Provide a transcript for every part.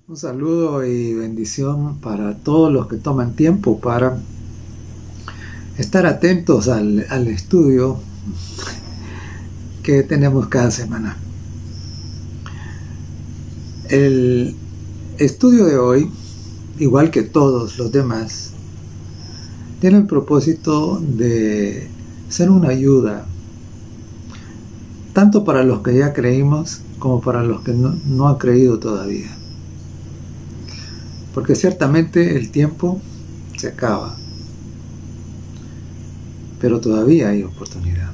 Un saludo y bendición para todos los que toman tiempo para estar atentos al estudio que tenemos cada semana. El estudio de hoy, igual que todos los demás, tiene el propósito de ser una ayuda, tanto para los que ya creímos como para los que no han creído todavía. Porque ciertamente el tiempo se acaba, pero todavía hay oportunidad.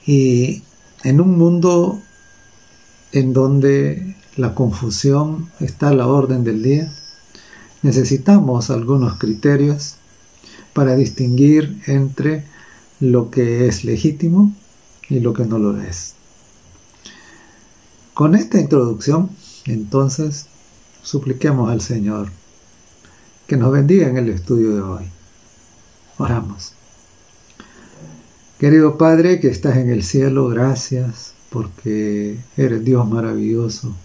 Y en un mundo en donde la confusión está a la orden del día, necesitamos algunos criterios para distinguir entre lo que es legítimo y lo que no lo es. Con esta introducción, entonces, supliquemos al Señor que nos bendiga en el estudio de hoy. Oramos. Querido Padre que estás en el cielo, gracias porque eres Dios maravilloso,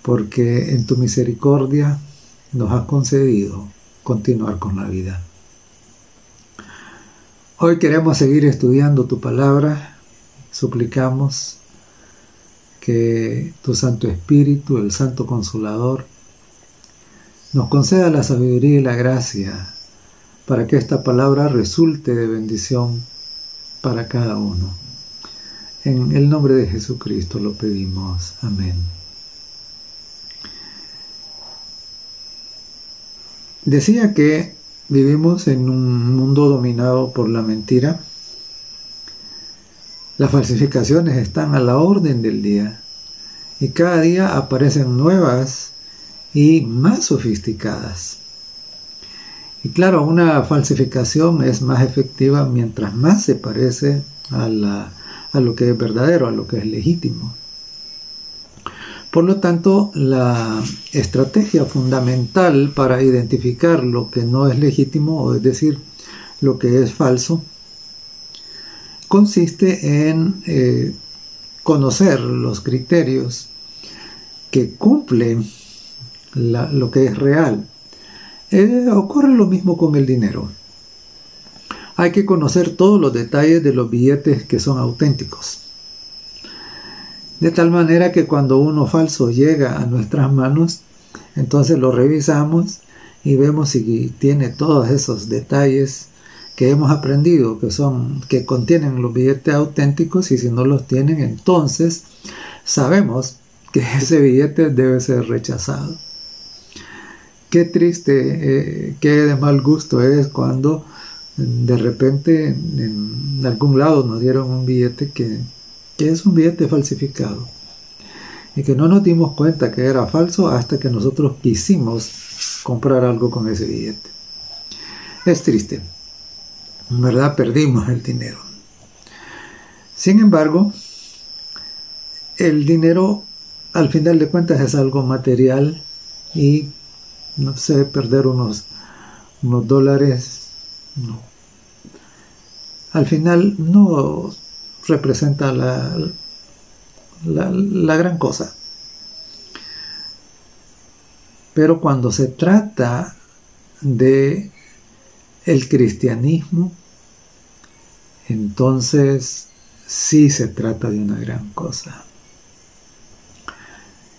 porque en tu misericordia nos has concedido continuar con la vida. Hoy queremos seguir estudiando tu palabra, suplicamos que tu Santo Espíritu, el Santo Consolador, nos conceda la sabiduría y la gracia para que esta palabra resulte de bendición para cada uno. En el nombre de Jesucristo lo pedimos. Amén. Decía que vivimos en un mundo dominado por la mentira. Las falsificaciones están a la orden del día y cada día aparecen nuevas y más sofisticadas. Y claro, una falsificación es más efectiva mientras más se parece a lo que es verdadero, a lo que es legítimo. Por lo tanto, la estrategia fundamental para identificar lo que no es legítimo, o es decir, lo que es falso, consiste en conocer los criterios que cumplen lo que es real. Ocurre lo mismo con el dinero. Hay que conocer todos los detalles de los billetes que son auténticos. De tal manera que cuando uno falso llega a nuestras manos, entonces lo revisamos y vemos si tiene todos esos detalles que hemos aprendido, que contienen los billetes auténticos, y si no los tienen, entonces sabemos que ese billete debe ser rechazado. Qué triste, qué de mal gusto es cuando de repente en algún lado nos dieron un billete que es un billete falsificado y que no nos dimos cuenta que era falso hasta que nosotros quisimos comprar algo con ese billete. Es triste. En verdad perdimos el dinero. Sin embargo, el dinero al final de cuentas es algo material y no sé, perder unos dólares no. Al final no representa la gran cosa. Pero cuando se trata de el cristianismo, entonces sí se trata de una gran cosa.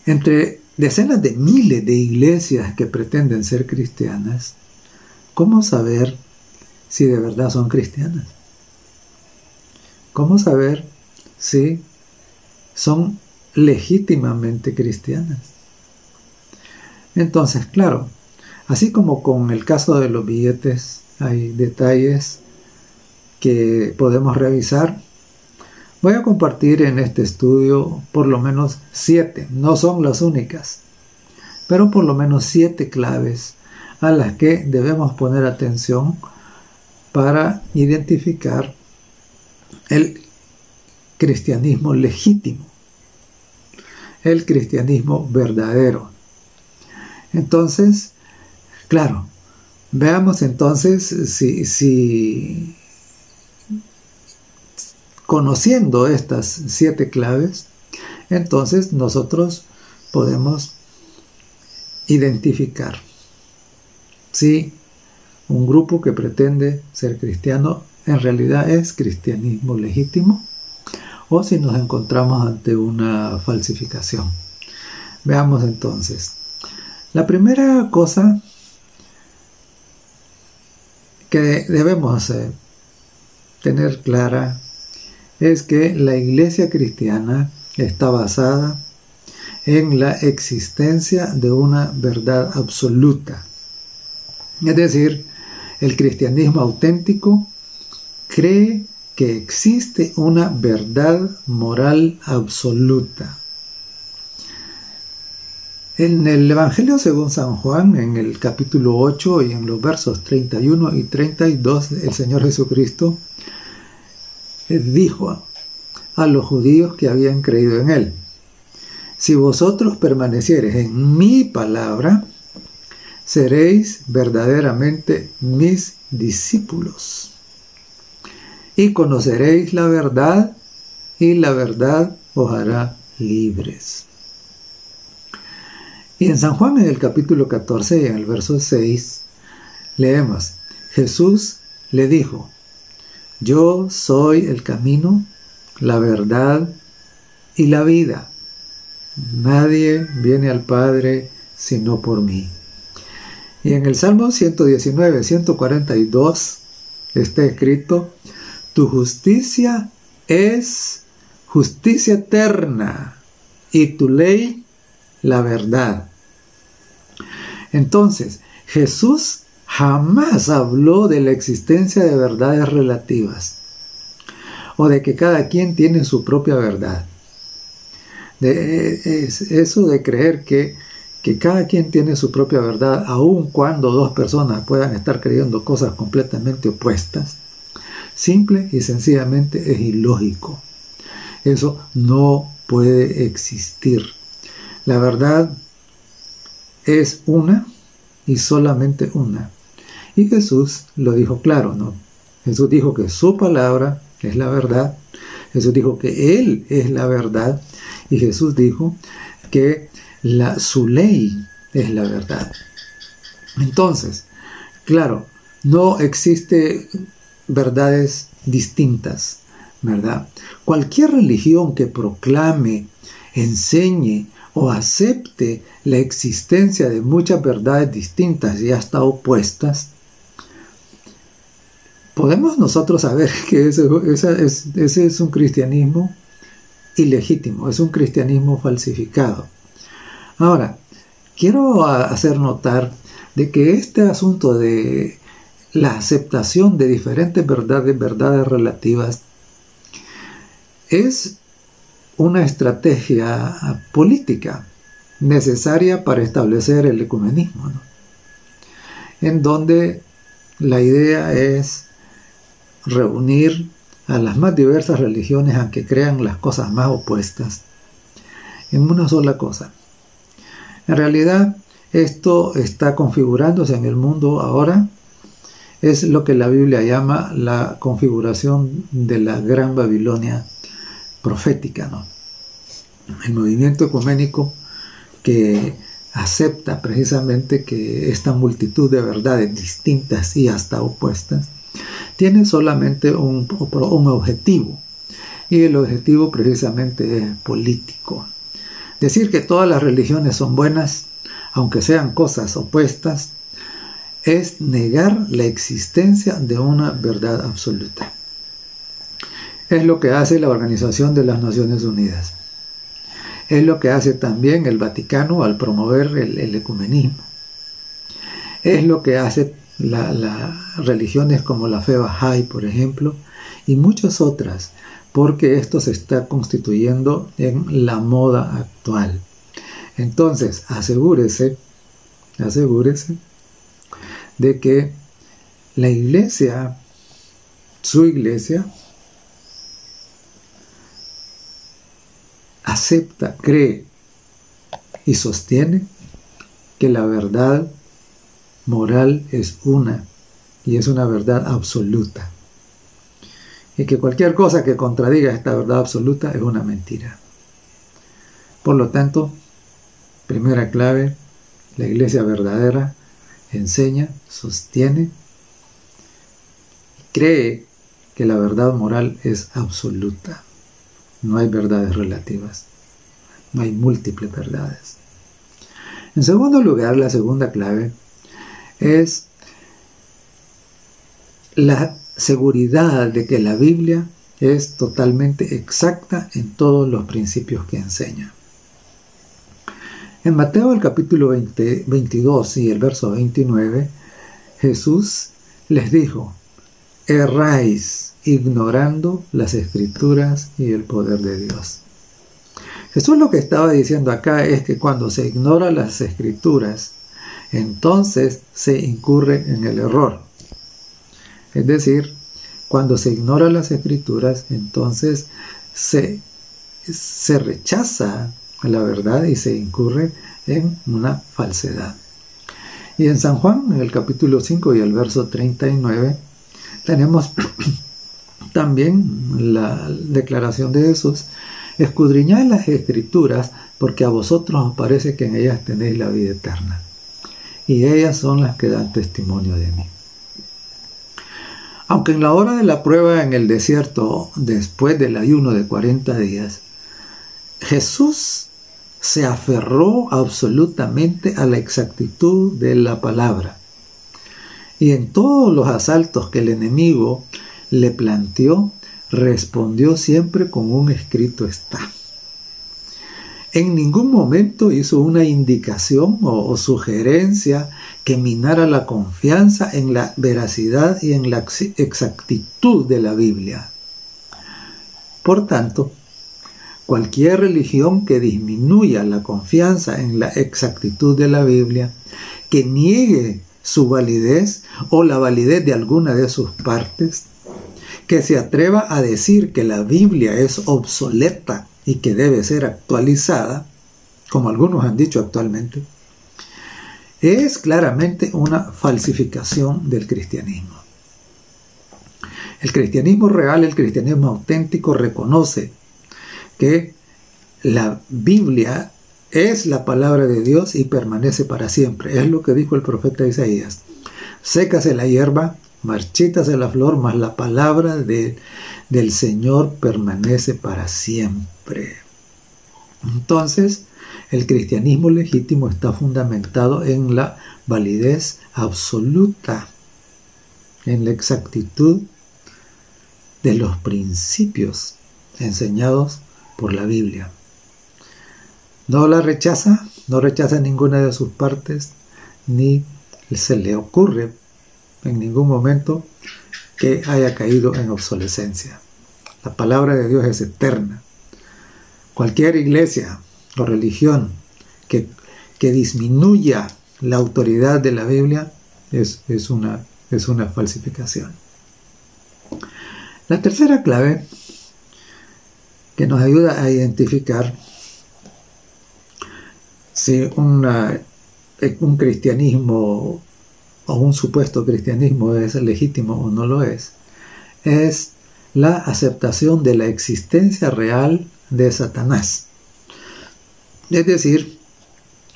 Entre decenas de miles de iglesias que pretenden ser cristianas, ¿cómo saber si de verdad son cristianas? ¿Cómo saber si son legítimamente cristianas? Entonces, claro, así como con el caso de los billetes, hay detalles que podemos revisar. Voy a compartir en este estudio por lo menos 7, no son las únicas, pero por lo menos 7 claves a las que debemos poner atención para identificar el cristianismo legítimo, el cristianismo verdadero. Entonces, claro, veamos entonces si conociendo estas 7 claves, entonces nosotros podemos identificar si un grupo que pretende ser cristiano en realidad es cristianismo legítimo o si nos encontramos ante una falsificación. Veamos entonces. La primera cosa que debemos tener clara es que la iglesia cristiana está basada en la existencia de una verdad absoluta. Es decir, el cristianismo auténtico cree que existe una verdad moral absoluta. En el Evangelio según San Juan, en el capítulo 8 y en los versos 31 y 32, el Señor Jesucristo dijo a los judíos que habían creído en Él: si vosotros permaneciereis en mi palabra, seréis verdaderamente mis discípulos, y conoceréis la verdad, y la verdad os hará libres. Y en San Juan, en el capítulo 14 y en el verso 6, leemos: Jesús le dijo: yo soy el camino, la verdad y la vida. Nadie viene al Padre sino por mí. Y en el Salmo 119, 142 está escrito: tu justicia es justicia eterna y tu ley la verdad. Entonces, Jesús jamás habló de la existencia de verdades relativas o de que cada quien tiene su propia verdad. Eso de creer que cada quien tiene su propia verdad, aun cuando dos personas puedan estar creyendo cosas completamente opuestas, simple y sencillamente es ilógico. Eso no puede existir. La verdad es una y solamente una. Y Jesús lo dijo claro, ¿no? Jesús dijo que su palabra es la verdad. Jesús dijo que Él es la verdad. Y Jesús dijo que su ley es la verdad. Entonces, claro, no existe verdades distintas, ¿verdad? Cualquier religión que proclame, enseñe o acepte la existencia de muchas verdades distintas y hasta opuestas, podemos nosotros saber que ese es un cristianismo ilegítimo, es un cristianismo falsificado. Ahora, quiero hacer notar de que este asunto de la aceptación de diferentes verdades relativas, es una estrategia política necesaria para establecer el ecumenismo, ¿no? En donde la idea es reunir a las más diversas religiones, aunque crean las cosas más opuestas, en una sola cosa. En realidad, esto está configurándose en el mundo ahora. Es lo que la Biblia llama la configuración de la Gran Babilonia profética, ¿no? El movimiento ecuménico que acepta precisamente que esta multitud de verdades distintas y hasta opuestas tiene solamente un objetivo, y el objetivo precisamente es político. Decir que todas las religiones son buenas, aunque sean cosas opuestas, es negar la existencia de una verdad absoluta. Es lo que hace la Organización de las Naciones Unidas. Es lo que hace también el Vaticano al promover el ecumenismo. Es lo que hace las religiones como la fe Bahá'í, por ejemplo, y muchas otras, porque esto se está constituyendo en la moda actual. Entonces, asegúrese de que la iglesia, su iglesia, acepta, cree y sostiene que la verdad moral es una, y es una verdad absoluta, y que cualquier cosa que contradiga esta verdad absoluta es una mentira. Por lo tanto, primera clave, la iglesia verdadera enseña, sostiene, cree que la verdad moral es absoluta. No hay verdades relativas, no hay múltiples verdades. En segundo lugar, la segunda clave es la seguridad de que la Biblia es totalmente exacta en todos los principios que enseña. En Mateo el capítulo 22 y el verso 29, Jesús les dijo: erráis ignorando las Escrituras y el poder de Dios. Jesús lo que estaba diciendo acá es que cuando se ignora las Escrituras, entonces se incurre en el error. Es decir, cuando se ignora las Escrituras, entonces se rechaza la verdad y se incurre en una falsedad. Y en San Juan, en el capítulo 5 y el verso 39, tenemos también la declaración de Jesús: escudriñad las Escrituras, porque a vosotros os parece que en ellas tenéis la vida eterna, y ellas son las que dan testimonio de mí. Aunque en la hora de la prueba en el desierto, después del ayuno de 40 días, Jesús se aferró absolutamente a la exactitud de la palabra. Y en todos los asaltos que el enemigo le planteó, respondió siempre con un escrito está. En ningún momento hizo una indicación o sugerencia que minara la confianza en la veracidad y en la exactitud de la Biblia. Por tanto, cualquier religión que disminuya la confianza en la exactitud de la Biblia, que niegue su validez o la validez de alguna de sus partes, que se atreva a decir que la Biblia es obsoleta y que debe ser actualizada, como algunos han dicho actualmente, es claramente una falsificación del cristianismo. El cristianismo real, el cristianismo auténtico, reconoce que la Biblia es la palabra de Dios y permanece para siempre. Es lo que dijo el profeta Isaías: sécase la hierba, marchítase la flor, mas la palabra del Señor permanece para siempre. Entonces, el cristianismo legítimo está fundamentado en la validez absoluta, en la exactitud de los principios enseñados por la Biblia. No la rechaza, no rechaza ninguna de sus partes, ni se le ocurre en ningún momento que haya caído en obsolescencia. La palabra de Dios es eterna. Cualquier iglesia o religión que disminuya la autoridad de la Biblia es una falsificación. La tercera clave que nos ayuda a identificar si un cristianismo o un supuesto cristianismo es legítimo o no lo es la aceptación de la existencia real de Satanás. Es decir,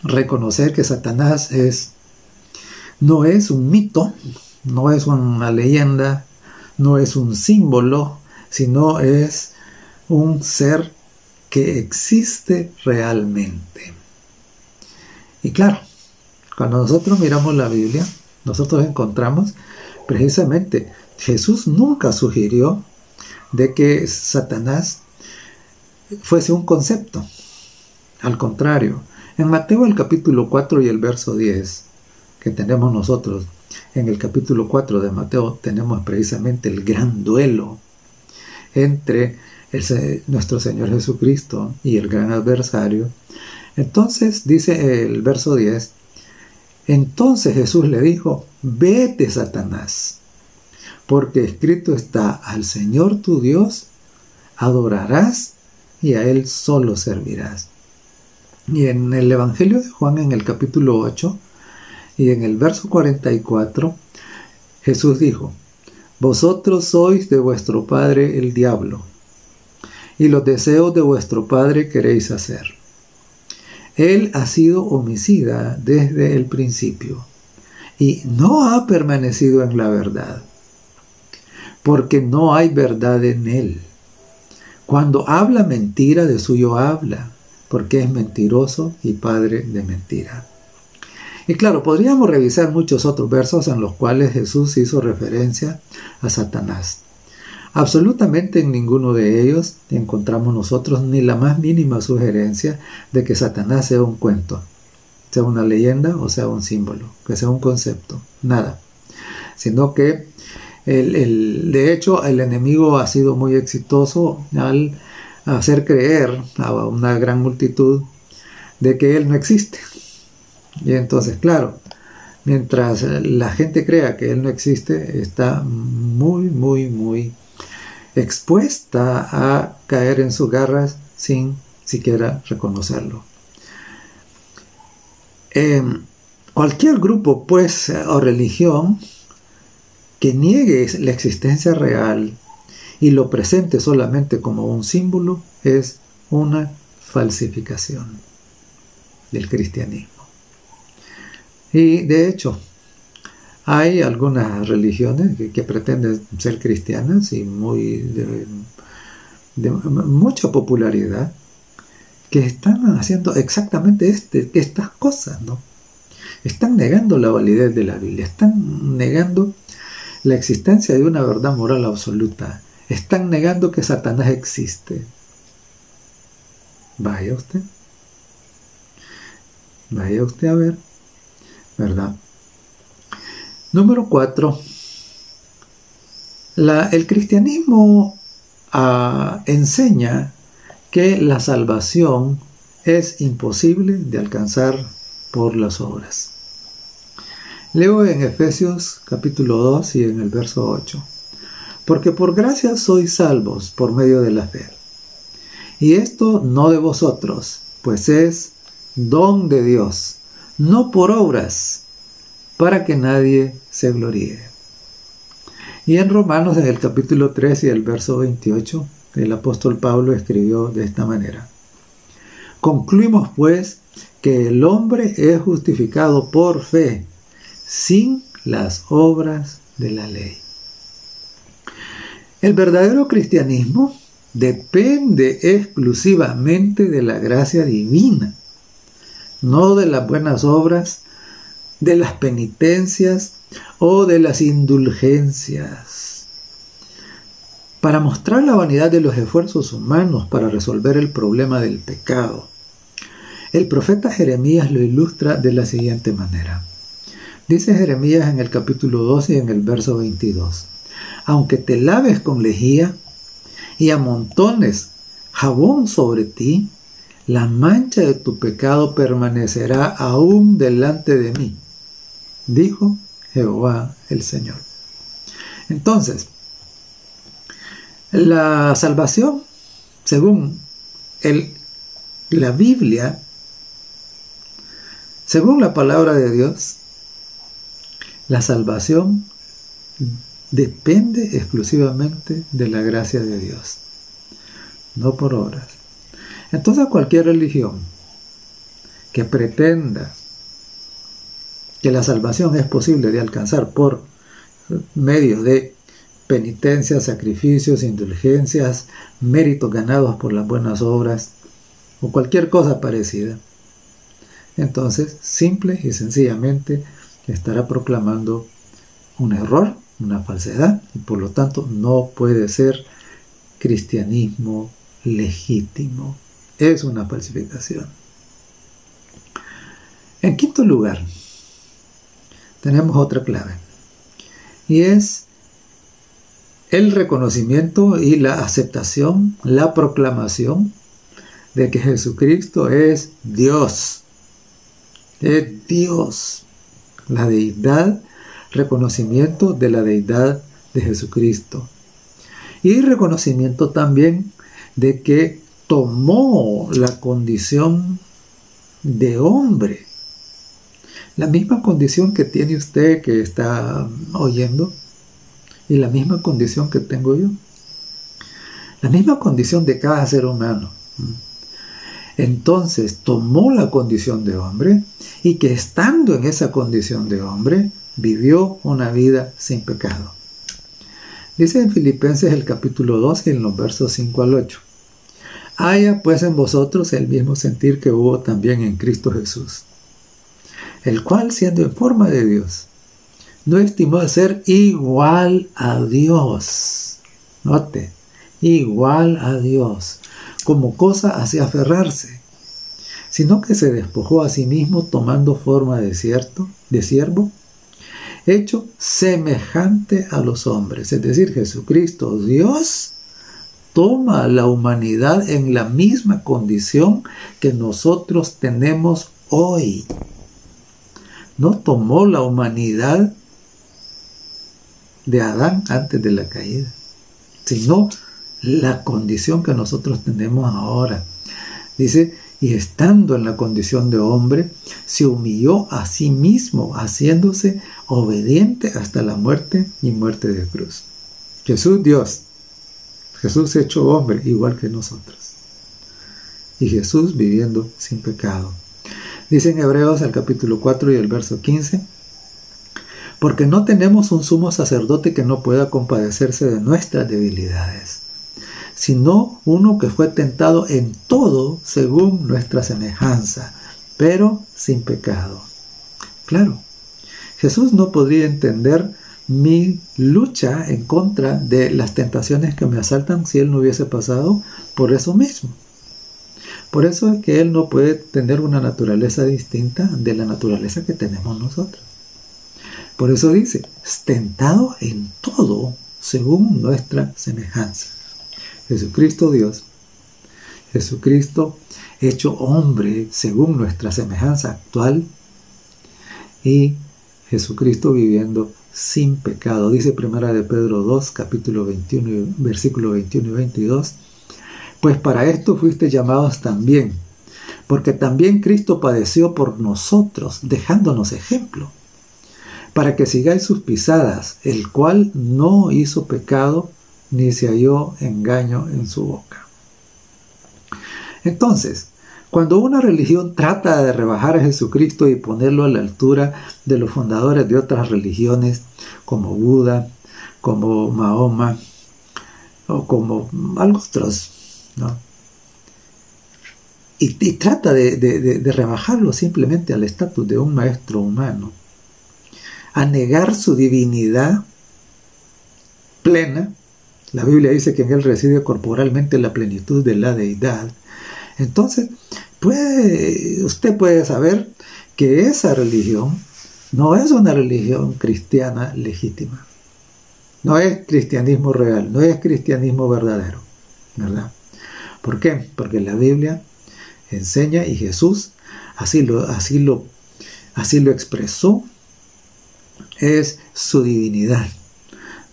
reconocer que Satanás no es un mito, no es una leyenda, no es un símbolo, sino es un ser que existe realmente. Y claro, cuando nosotros miramos la Biblia, nosotros encontramos precisamente Jesús nunca sugirió de que Satanás fuese un concepto. Al contrario, en Mateo el capítulo 4 y el verso 10 que tenemos nosotros, en el capítulo 4 de Mateo tenemos precisamente el gran duelo entre nuestro Señor Jesucristo y el gran adversario. Entonces dice el verso 10: entonces Jesús le dijo: vete, Satanás, porque escrito está: al Señor tu Dios adorarás y a Él solo servirás. Y en el Evangelio de Juan, en el capítulo 8 y en el verso 44, Jesús dijo: vosotros sois de vuestro padre el diablo, y los deseos de vuestro padre queréis hacer. Él ha sido homicida desde el principio y no ha permanecido en la verdad, porque no hay verdad en él. Cuando habla mentira, de suyo habla, porque es mentiroso y padre de mentira. Y claro, podríamos revisar muchos otros versos en los cuales Jesús hizo referencia a Satanás. Absolutamente en ninguno de ellos encontramos nosotros ni la más mínima sugerencia de que Satanás sea un cuento, sea una leyenda o sea un símbolo, que sea un concepto, nada. Sino que de hecho el enemigo ha sido muy exitoso al hacer creer a una gran multitud de que él no existe. Y entonces, claro, mientras la gente crea que él no existe, está muy expuesta a caer en sus garras sin siquiera reconocerlo. Cualquier grupo, pues, o religión que niegue la existencia real y lo presente solamente como un símbolo es una falsificación del cristianismo. Y de hecho, hay algunas religiones que pretenden ser cristianas y de mucha popularidad, que están haciendo exactamente estas cosas, ¿no? Están negando la validez de la Biblia, están negando la existencia de una verdad moral absoluta, están negando que Satanás existe. Vaya usted a ver, ¿verdad? Número 4. El cristianismo enseña que la salvación es imposible de alcanzar por las obras. Leo en Efesios capítulo 2 y en el verso 8. Porque por gracia sois salvos por medio de la fe. Y esto no de vosotros, pues es don de Dios, no por obras, para que nadie se gloríe. Y en Romanos, en el capítulo 3 y el verso 28, el apóstol Pablo escribió de esta manera: concluimos pues que el hombre es justificado por fe, sin las obras de la ley. El verdadero cristianismo depende exclusivamente de la gracia divina, no de las buenas obras, de las penitencias o de las indulgencias. Para mostrar la vanidad de los esfuerzos humanos para resolver el problema del pecado, el profeta Jeremías lo ilustra de la siguiente manera. Dice Jeremías en el capítulo 12 y en el verso 22: aunque te laves con lejía y amontones jabón sobre ti, la mancha de tu pecado permanecerá aún delante de mí, dijo Jehová el Señor. Entonces, la salvación, según la Biblia, según la palabra de Dios, la salvación depende exclusivamente de la gracia de Dios, no por obras. Entonces, cualquier religión que pretenda que la salvación es posible de alcanzar por medio de penitencias, sacrificios, indulgencias, méritos ganados por las buenas obras o cualquier cosa parecida, entonces simple y sencillamente estará proclamando un error, una falsedad, y por lo tanto no puede ser cristianismo legítimo. Es una falsificación. En quinto lugar, tenemos otra clave, y es el reconocimiento y la aceptación, la proclamación de que Jesucristo es Dios. Es Dios. La deidad, reconocimiento de la deidad de Jesucristo. Y reconocimiento también de que tomó la condición de hombre. La misma condición que tiene usted que está oyendo y la misma condición que tengo yo. La misma condición de cada ser humano. entonces tomó la condición de hombre y que estando en esa condición de hombre, vivió una vida sin pecado. Dice en Filipenses el capítulo 2 en los versos 5 al 8. Haya pues en vosotros el mismo sentir que hubo también en Cristo Jesús, el cual siendo en forma de Dios, no estimó ser igual a Dios. Note, igual a Dios, como cosa hacia aferrarse, sino que se despojó a sí mismo tomando forma de siervo, hecho semejante a los hombres. Es decir, Jesucristo, Dios, toma la humanidad en la misma condición que nosotros tenemos hoy. No tomó la humanidad de Adán antes de la caída, sino la condición que nosotros tenemos ahora. Dice, y estando en la condición de hombre, se humilló a sí mismo, haciéndose obediente hasta la muerte y muerte de cruz. Jesús, Dios. Jesús hecho hombre, igual que nosotros. Y Jesús viviendo sin pecado. Dice en Hebreos el capítulo 4 y el verso 15, porque no tenemos un sumo sacerdote que no pueda compadecerse de nuestras debilidades, sino uno que fue tentado en todo según nuestra semejanza, pero sin pecado. Claro, Jesús no podría entender mi lucha en contra de las tentaciones que me asaltan si Él no hubiese pasado por eso mismo. Por eso es que Él no puede tener una naturaleza distinta de la naturaleza que tenemos nosotros. Por eso dice, tentado en todo según nuestra semejanza. Jesucristo Dios, Jesucristo hecho hombre según nuestra semejanza actual y Jesucristo viviendo sin pecado. Dice Primera de Pedro 2, capítulo 21, versículo 21 y 22, pues para esto fuiste llamados también, porque también Cristo padeció por nosotros, dejándonos ejemplo, para que sigáis sus pisadas, el cual no hizo pecado, ni se halló engaño en su boca. Entonces, cuando una religión trata de rebajar a Jesucristo y ponerlo a la altura de los fundadores de otras religiones, como Buda, como Mahoma, o como otros, ¿no? Y trata de rebajarlo simplemente al estatus de un maestro humano, a negar su divinidad plena. La Biblia dice que en él reside corporalmente la plenitud de la deidad. Entonces, usted puede saber que esa religión no es una religión cristiana legítima. No es cristianismo real, no es cristianismo verdadero, ¿verdad? ¿Por qué? Porque la Biblia enseña y Jesús así lo expresó, es su divinidad,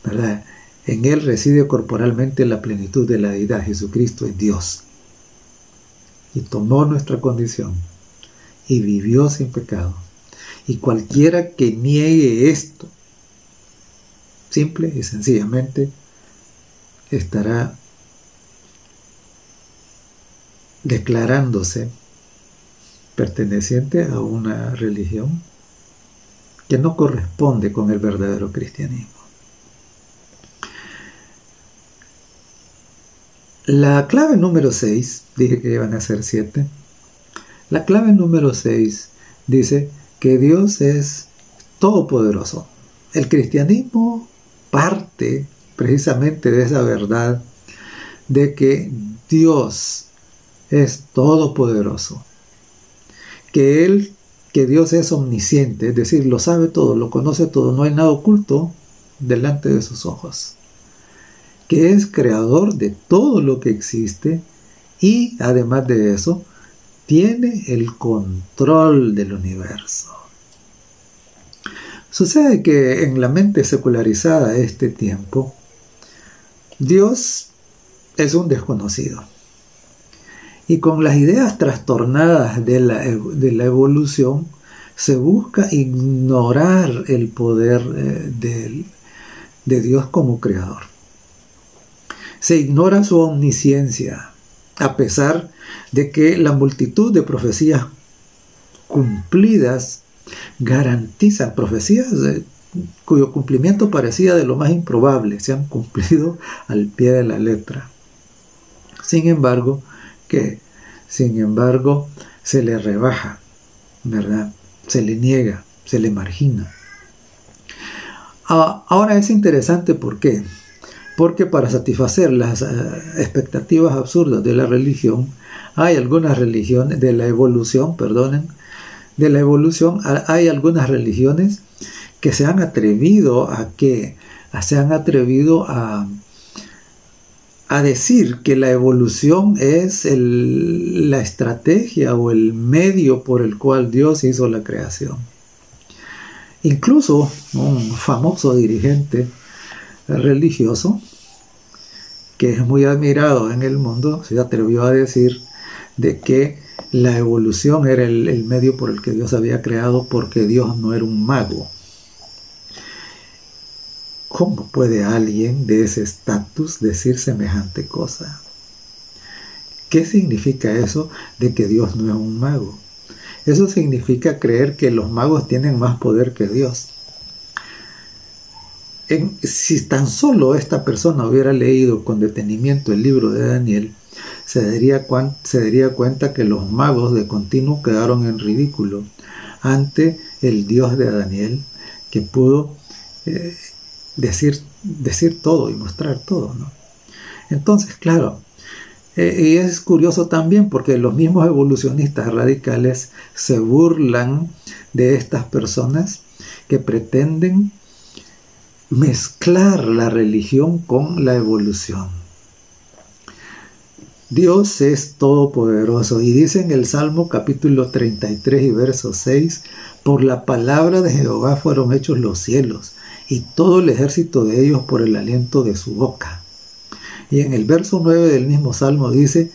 ¿verdad? En él reside corporalmente la plenitud de la deidad. Jesucristo es Dios. Y tomó nuestra condición y vivió sin pecado. Y cualquiera que niegue esto, simple y sencillamente, estará declarándose perteneciente a una religión que no corresponde con el verdadero cristianismo. La clave número 6, dije que iban a ser 7, la clave número 6 dice que Dios es todopoderoso. El cristianismo parte precisamente de esa verdad de que Dios es todopoderoso, que Dios es omnisciente, es decir, lo sabe todo, lo conoce todo, no hay nada oculto delante de sus ojos, que es creador de todo lo que existe y además de eso tiene el control del universo. Sucede que en la mente secularizada de este tiempo, Dios es un desconocido. Y con las ideas trastornadas de la evolución, se busca ignorar el poder de Dios como creador. Se ignora su omnisciencia, a pesar de que la multitud de profecías cumplidas garantizan profecías cuyo cumplimiento parecía de lo más improbable, se han cumplido al pie de la letra. Sin embargo, se le rebaja, ¿verdad? Se le niega, se le margina. Ahora es interesante, ¿por qué? Porque para satisfacer las expectativas absurdas de la religión, hay algunas religiones, de la evolución, hay algunas religiones que se han atrevido a decir que la evolución es la estrategia o el medio por el cual Dios hizo la creación. Incluso un famoso dirigente religioso, que es muy admirado en el mundo, se atrevió a decir de que la evolución era el medio por el que Dios había creado, porque Dios no era un mago. ¿Cómo puede alguien de ese estatus decir semejante cosa? ¿Qué significa eso de que Dios no es un mago? Eso significa creer que los magos tienen más poder que Dios. Si tan solo esta persona hubiera leído con detenimiento el libro de Daniel, se daría cuenta que los magos de continuo quedaron en ridículo ante el Dios de Daniel, que pudo decir todo y mostrar todo, ¿no? Entonces, claro, y es curioso también porque los mismos evolucionistas radicales se burlan de estas personas que pretenden mezclar la religión con la evolución. Dios es todopoderoso y dice en el Salmo capítulo 33 y verso 6: por la palabra de Jehová fueron hechos los cielos y todo el ejército de ellos por el aliento de su boca. Y en el verso 9 del mismo Salmo dice: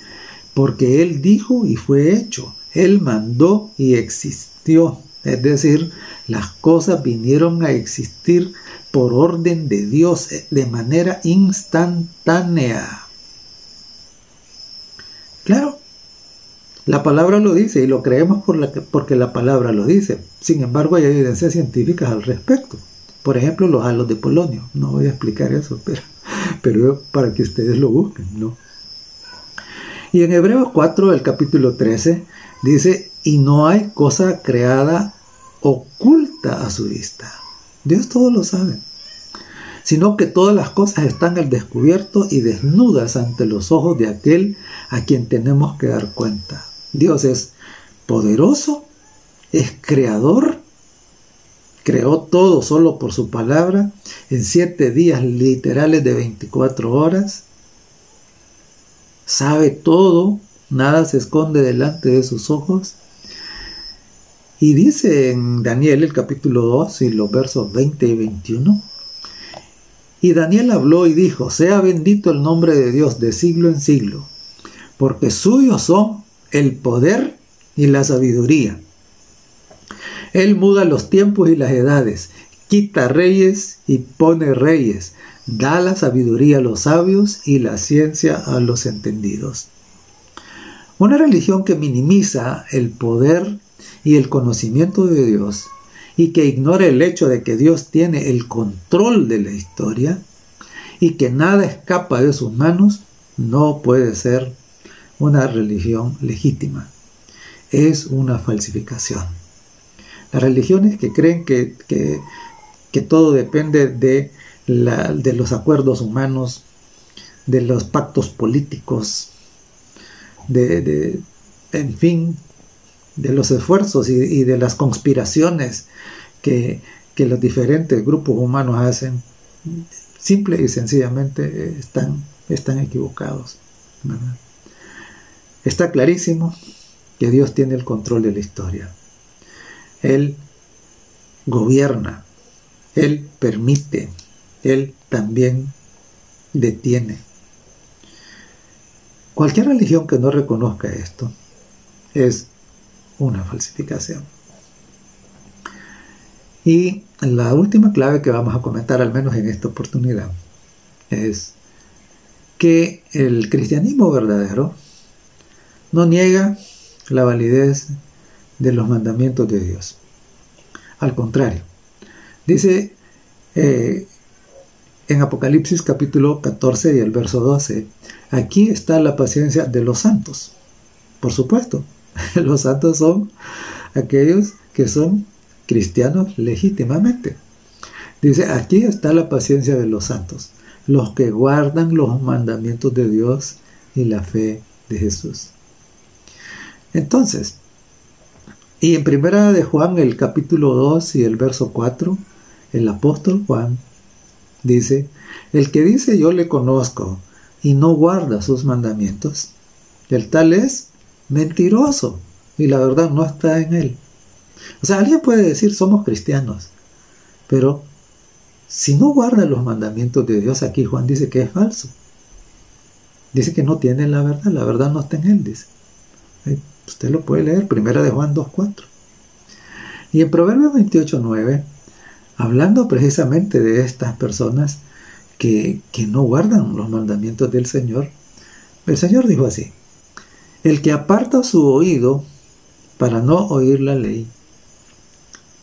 porque Él dijo y fue hecho, Él mandó y existió. Es decir, las cosas vinieron a existir por orden de Dios de manera instantánea. Claro, la palabra lo dice y lo creemos porque la palabra lo dice. Sin embargo, hay evidencias científicas al respecto. Por ejemplo, los halos de polonio. No voy a explicar eso, pero para que ustedes lo busquen, ¿no? Y en Hebreos 4, el capítulo 13, dice: y no hay cosa creada oculta a su vista. Dios todo lo sabe, sino que todas las cosas están al descubierto y desnudas ante los ojos de aquel a quien tenemos que dar cuenta. Dios es poderoso, es creador, creó todo solo por su palabra, en 7 días literales de 24 horas, sabe todo, nada se esconde delante de sus ojos. Y dice en Daniel el capítulo 2 y los versos 20 y 21: y Daniel habló y dijo: sea bendito el nombre de Dios de siglo en siglo, porque suyos son el poder y la sabiduría. Él muda los tiempos y las edades, quita reyes y pone reyes, da la sabiduría a los sabios y la ciencia a los entendidos. Una religión que minimiza el poder y el conocimiento de Dios y que ignora el hecho de que Dios tiene el control de la historia y que nada escapa de sus manos, no puede ser una religión legítima. Es una falsificación. Las religiones que creen que todo depende de los acuerdos humanos, de los pactos políticos, en fin, de los esfuerzos y de las conspiraciones que los diferentes grupos humanos hacen, simple y sencillamente están equivocados, ¿verdad? Está clarísimo que Dios tiene el control de la historia. Él gobierna, Él permite, Él también detiene. Cualquier religión que no reconozca esto es una falsificación. Y la última clave que vamos a comentar, al menos en esta oportunidad, es que el cristianismo verdadero no niega la validez de los mandamientos de Dios. Al contrario, dice en Apocalipsis capítulo 14 y el verso 12, aquí está la paciencia de los santos. Por supuesto, los santos son aquellos que son cristianos legítimamente. Dice, aquí está la paciencia de los santos, los que guardan los mandamientos de Dios y la fe de Jesús. Entonces, y en primera de Juan, el capítulo 2 y el verso 4, el apóstol Juan dice, el que dice yo le conozco y no guarda sus mandamientos, el tal es mentiroso y la verdad no está en él. O sea, alguien puede decir somos cristianos, pero si no guarda los mandamientos de Dios, aquí Juan dice que es falso. Dice que no tiene la verdad no está en él, dice. Usted lo puede leer, primera de Juan 2.4. Y en Proverbios 28.9, hablando precisamente de estas personas que no guardan los mandamientos del Señor, el Señor dijo así, el que aparta su oído para no oír la ley,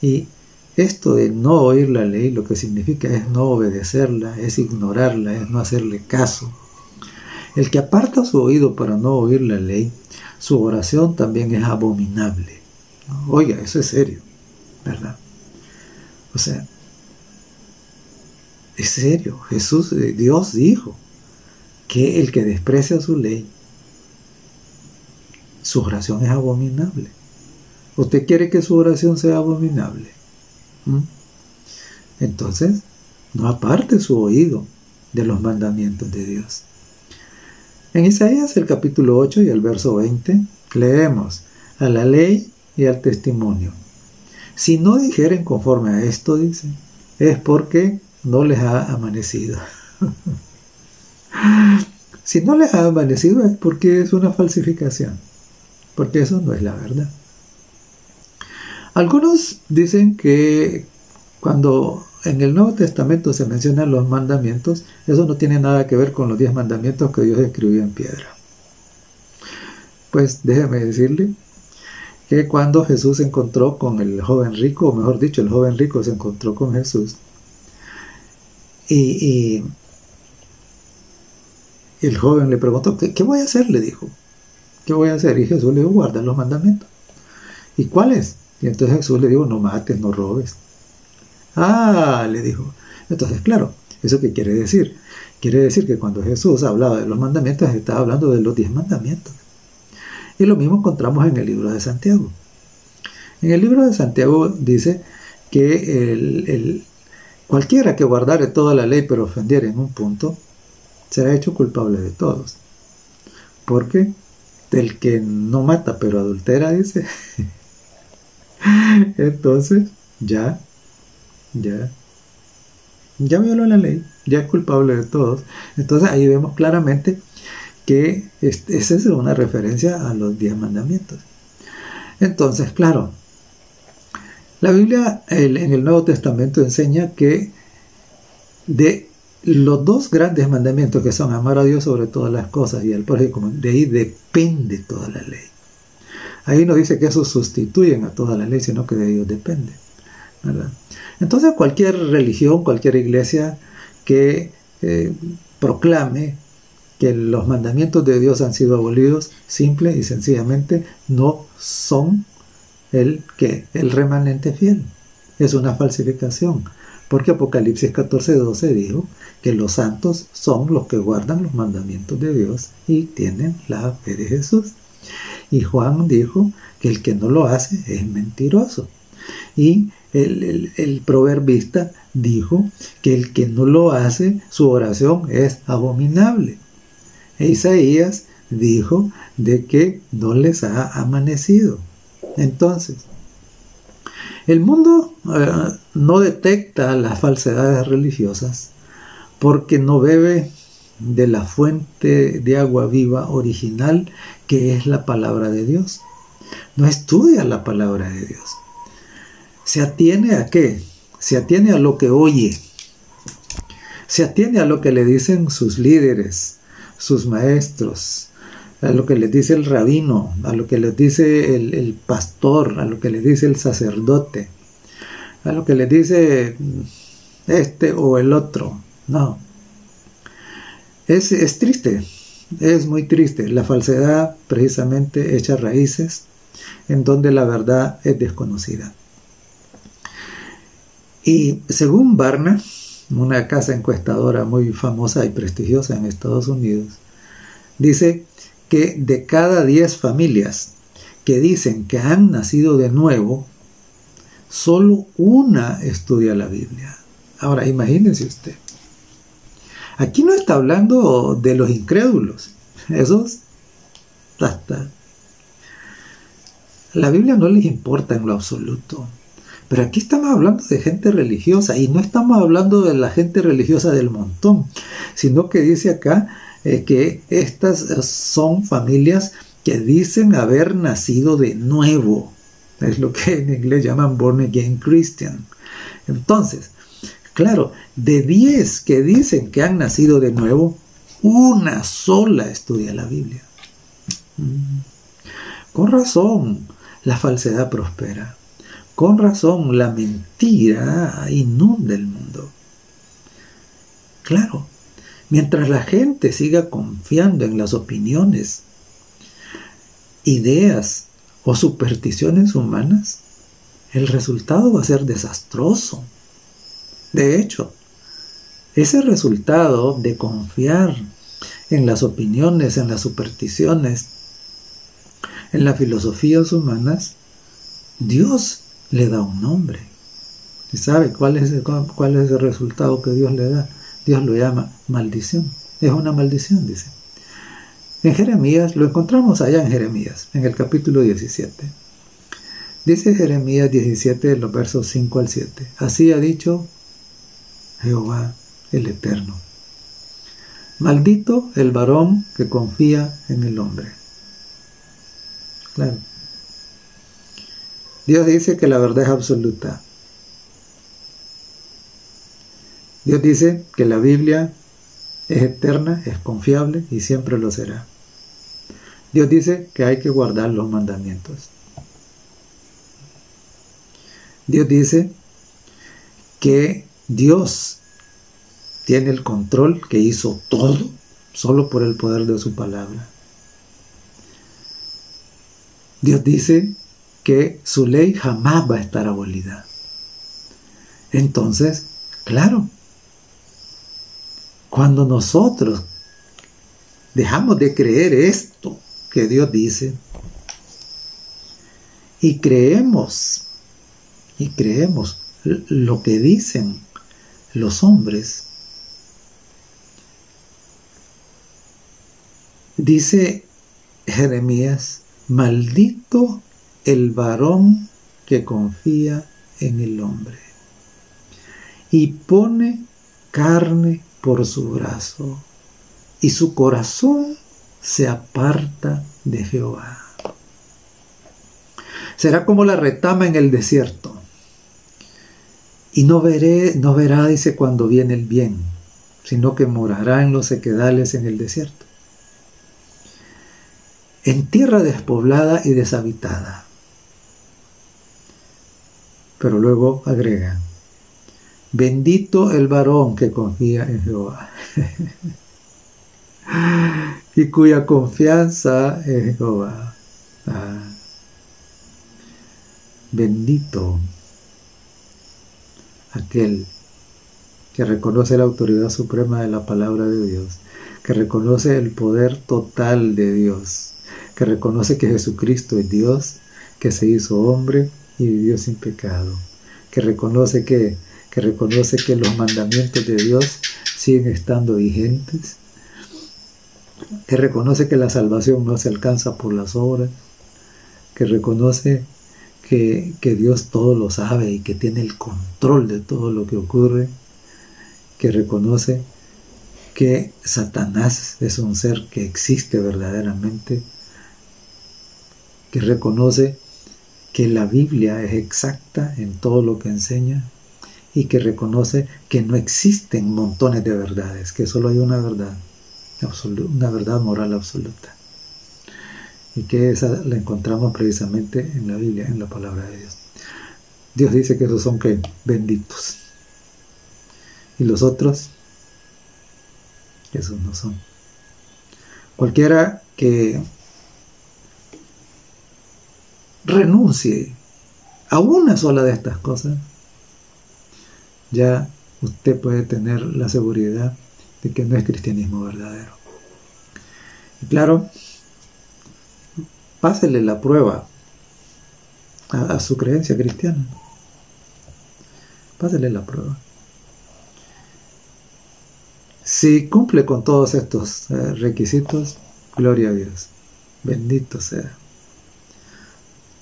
y esto de no oír la ley lo que significa es no obedecerla, es ignorarla, es no hacerle caso. El que aparta su oído para no oír la ley, su oración también es abominable. Oiga, eso es serio, ¿verdad? O sea, es serio. Dios dijo que el que desprecia su ley, su oración es abominable. ¿Usted quiere que su oración sea abominable? Entonces, no aparte su oído de los mandamientos de Dios. En Isaías el capítulo 8 y el verso 20 leemos, a la ley y al testimonio. Si no dijeren conforme a esto, dice, es porque no les ha amanecido. Si no les ha amanecido es porque es una falsificación, porque eso no es la verdad. Algunos dicen que cuando en el Nuevo Testamento se mencionan los mandamientos, eso no tiene nada que ver con los 10 mandamientos que Dios escribió en piedra. Pues déjeme decirle que cuando Jesús se encontró con el joven rico, o mejor dicho, el joven rico se encontró con Jesús, y el joven le preguntó, ¿qué voy a hacer? Le dijo, ¿qué voy a hacer? Y Jesús le dijo, guarda los mandamientos. ¿Y cuáles? Y entonces Jesús le dijo, no mates, no robes. Ah, le dijo. Entonces, claro, ¿eso qué quiere decir? Quiere decir que cuando Jesús hablaba de los mandamientos, estaba hablando de los 10 mandamientos. Y lo mismo encontramos en el libro de Santiago. En el libro de Santiago dice que cualquiera que guardare toda la ley pero ofendiere en un punto, será hecho culpable de todos. Porque del que no mata pero adultera, dice, entonces ya violó la ley, ya es culpable de todos. Entonces ahí vemos claramente que esa es una referencia a los 10 mandamientos. Entonces, claro, la Biblia en el Nuevo Testamento enseña que de los 2 grandes mandamientos que son amar a Dios sobre todas las cosas y al prójimo común, de ahí depende toda la ley. Ahí no dice que esos sustituyen a toda la ley, sino que de ellos depende, ¿verdad? Entonces cualquier religión, cualquier iglesia que proclame que los mandamientos de Dios han sido abolidos, simple y sencillamente no son el remanente fiel. Es una falsificación, porque Apocalipsis 14:12 dijo que los santos son los que guardan los mandamientos de Dios y tienen la fe de Jesús. Y Juan dijo que el que no lo hace es mentiroso. Y el proverbista dijo que el que no lo hace, su oración es abominable. E Isaías dijo de que no les ha amanecido. Entonces, el mundo no detecta las falsedades religiosas porque no bebe de la fuente de agua viva original que es la palabra de Dios. No estudia la palabra de Dios. ¿Se atiene a qué? Se atiene a lo que oye. Se atiene a lo que le dicen sus líderes, sus maestros, a lo que les dice el rabino, a lo que les dice el pastor, a lo que les dice el sacerdote, a lo que les dice este o el otro. No. Es triste, es muy triste. La falsedad precisamente echa raíces en donde la verdad es desconocida. Y según Barna, una casa encuestadora muy famosa y prestigiosa en Estados Unidos, dice que de cada 10 familias que dicen que han nacido de nuevo, solo una estudia la Biblia. Ahora, imagínense usted. Aquí no está hablando de los incrédulos. Esos hasta la Biblia no les importa en lo absoluto. Pero aquí estamos hablando de gente religiosa, y no estamos hablando de la gente religiosa del montón, sino que dice acá que estas son familias que dicen haber nacido de nuevo. Es lo que en inglés llaman born again Christian. Entonces, claro, de 10 que dicen que han nacido de nuevo, una sola estudia la Biblia. Con razón, la falsedad prospera. Con razón, la mentira inunda el mundo. Claro, mientras la gente siga confiando en las opiniones, ideas o supersticiones humanas, el resultado va a ser desastroso. De hecho, ese resultado de confiar en las opiniones, en las supersticiones, en las filosofías humanas, Dios le da un nombre. ¿Y sabe cuál es el resultado que Dios le da? Dios lo llama maldición. Es una maldición, dice. En Jeremías, lo encontramos allá en Jeremías, en el capítulo 17. Dice Jeremías 17, los versos 5 al 7. Así ha dicho Jehová el Eterno. Maldito el varón que confía en el hombre. Claro. Dios dice que la verdad es absoluta. Dios dice que la Biblia es eterna, es confiable y siempre lo será. Dios dice que hay que guardar los mandamientos. Dios dice que Dios tiene el control, que hizo todo solo por el poder de su palabra. Dios dice que su ley jamás va a estar abolida. Entonces, claro, cuando nosotros dejamos de creer esto que Dios dice y creemos lo que dicen los hombres, dice Jeremías, maldito el varón que confía en el hombre y pone carne por su brazo, y su corazón se aparta de Jehová. Será como la retama en el desierto, y no verá, dice, cuando viene el bien, sino que morará en los sequedales en el desierto, en tierra despoblada y deshabitada. Pero luego agrega, bendito el varón que confía en Jehová y cuya confianza es Jehová. Bendito aquel que reconoce la autoridad suprema de la palabra de Dios, que reconoce el poder total de Dios, que reconoce que Jesucristo es Dios, que se hizo hombre y vivió sin pecado, que reconoce que los mandamientos de Dios siguen estando vigentes, que reconoce que la salvación no se alcanza por las obras, que reconoce que Dios todo lo sabe y que tiene el control de todo lo que ocurre, que reconoce que Satanás es un ser que existe verdaderamente, que reconoce que la Biblia es exacta en todo lo que enseña y que reconoce que no existen montones de verdades, que solo hay una verdad absoluta, una verdad moral absoluta. y que esa la encontramos precisamente en la Biblia, en la palabra de Dios. Dios dice que esos son que benditos, y los otros, esos no son. Cualquiera que renuncie a una sola de estas cosas, ya usted puede tener la seguridad de que no es cristianismo verdadero. Y claro, pásele la prueba a su creencia cristiana. Pásele la prueba. Si cumple con todos estos requisitos, gloria a Dios. Bendito sea.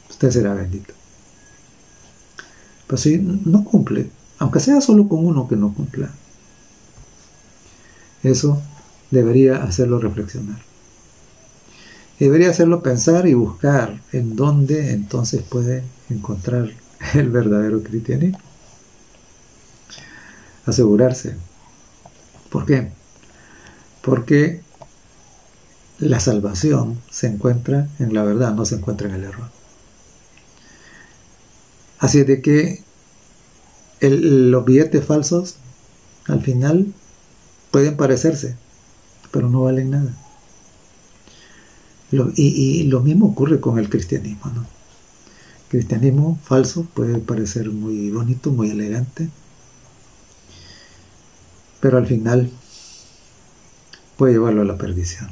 Usted será bendito. Pero si no cumple, aunque sea solo con uno que no cumpla, eso debería hacerlo reflexionar. Debería hacerlo pensar y buscar en dónde entonces puede encontrar el verdadero cristianismo. Asegurarse. ¿Por qué? Porque la salvación se encuentra en la verdad, no se encuentra en el error. Así de que los billetes falsos al final pueden parecerse, pero no valen nada. Y lo mismo ocurre con el cristianismo, ¿no? El cristianismo falso puede parecer muy bonito, muy elegante, pero al final puede llevarlo a la perdición.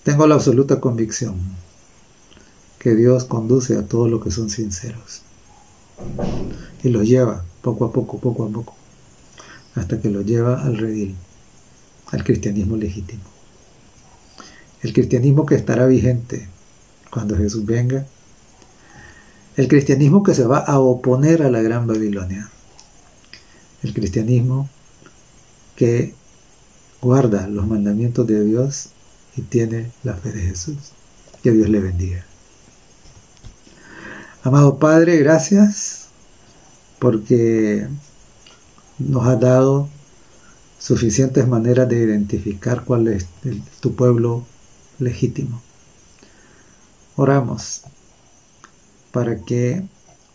Tengo la absoluta convicción que Dios conduce a todos los que son sinceros y los lleva poco a poco, hasta que los lleva al redil, al cristianismo legítimo. El cristianismo que estará vigente cuando Jesús venga, el cristianismo que se va a oponer a la gran Babilonia, el cristianismo que guarda los mandamientos de Dios y tiene la fe de Jesús. Que Dios le bendiga. Amado Padre, gracias porque nos has dado suficientes maneras de identificar cuál es tu pueblo legítimo. Oramos para que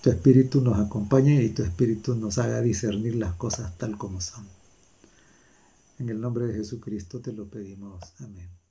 tu Espíritu nos acompañe y tu Espíritu nos haga discernir las cosas tal como son. En el nombre de Jesucristo te lo pedimos. Amén.